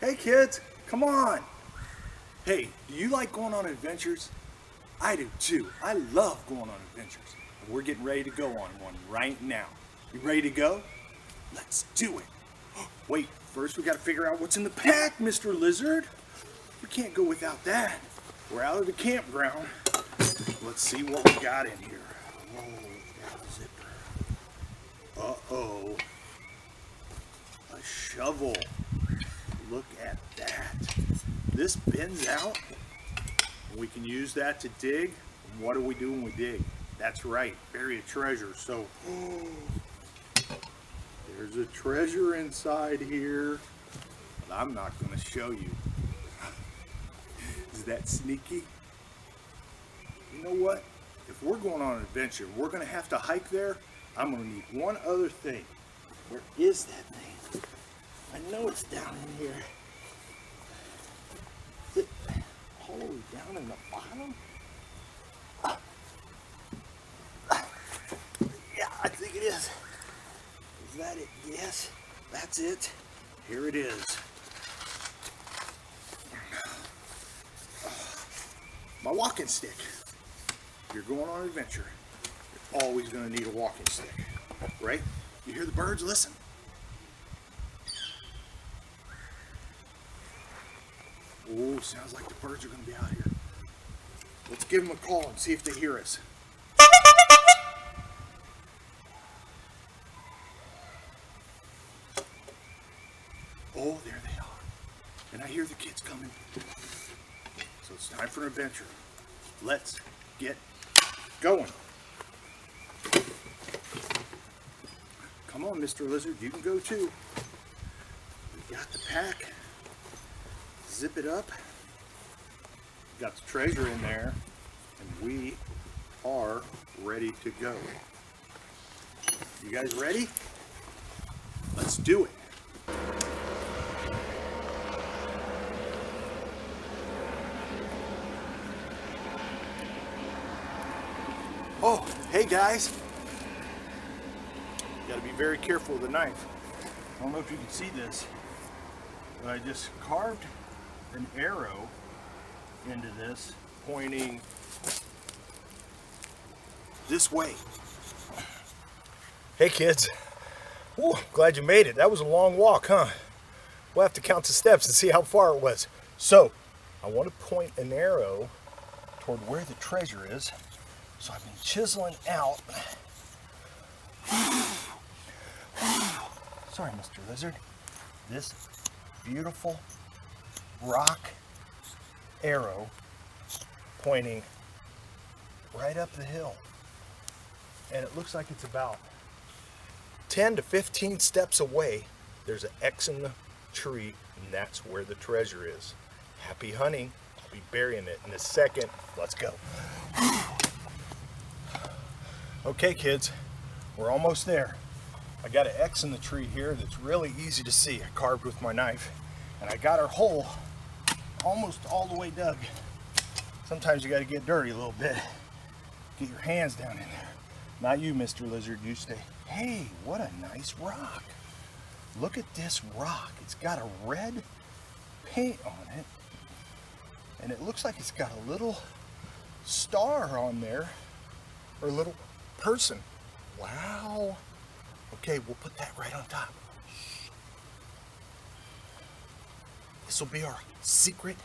Hey kids, come on. Hey, do you like going on adventures? I do too. I love going on adventures. And we're getting ready to go on one right now. You ready to go? Let's do it. Wait, first we gotta figure out what's in the pack, Mr. Lizard. We can't go without that. We're out of the campground. Let's see what we got in here. Oh, that zipper. Uh-oh. A shovel. Look at that. This bends out. We can use that to dig. And what do we do when we dig? That's right, bury a treasure. So, there's a treasure inside here, but I'm not going to show you. Is that sneaky? You know what? If we're going on an adventure, we're going to have to hike there. I'm going to need one other thing. Where is that thing? I know it's down in here. Is it all the way down in the bottom? Yeah, I think it is. Is that it? Yes, that's it. Here it is. My walking stick. If you're going on an adventure, you're always going to need a walking stick, right? You hear the birds? Listen. Oh, sounds like the birds are going to be out here. Let's give them a call and see if they hear us. Oh, there they are. And I hear the kids coming. So it's time for an adventure. Let's get going. Come on, Mr. Lizard, you can go too. We got the pack. Zip it up. Got the treasure in there, and we are ready to go. You guys ready? Let's do it. Oh, hey guys. Gotta be very careful with the knife. I don't know if you can see this, but I just carved an arrow into this, pointing this way. Hey kids. Ooh, glad you made it. That was a long walk, huh? We'll have to count the steps and see how far it was. So, I want to point an arrow toward where the treasure is. So I've been chiseling out. Sorry, Mr. Lizard. This beautiful rock arrow pointing right up the hill. And it looks like it's about 10 to 15 steps away. There's an X in the tree, and that's where the treasure is. Happy hunting. I'll be burying it in a second. Let's go. Okay, kids, we're almost there. I got an X in the tree here that's really easy to see. I carved with my knife, and I got our hole almost all the way dug. Sometimes you got to get dirty a little bit. Get your hands down in there. Not you, Mr. Lizard, you stay. Hey, what a nice rock. Look at this rock. It's got a red paint on it, and it looks like it's got a little star on there, or a little person. Wow. Okay, we'll put that right on top. This will be our secret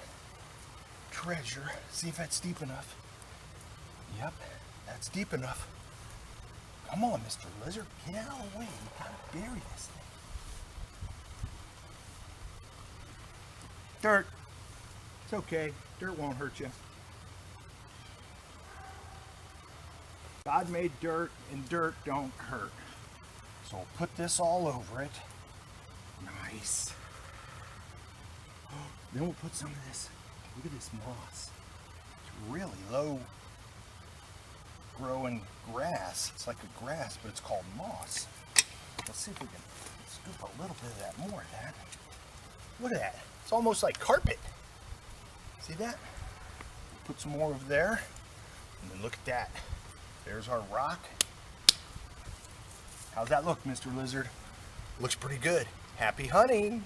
treasure. See if that's deep enough. Yep, that's deep enough. Come on, Mr. Lizard, get out of the way. We gotta bury this thing. Dirt. It's okay. Dirt won't hurt you. God made dirt, and dirt don't hurt. So we'll put this all over it. Nice. Then we'll put some of this. Look at this moss. It's really low growing grass. It's like a grass, but it's called moss. Let's see if we can scoop a little bit of that, more of that. Look at that. It's almost like carpet. See that? Put some more over there. And then look at that. There's our rock. How's that look, Mr. Lizard? Looks pretty good. Happy hunting.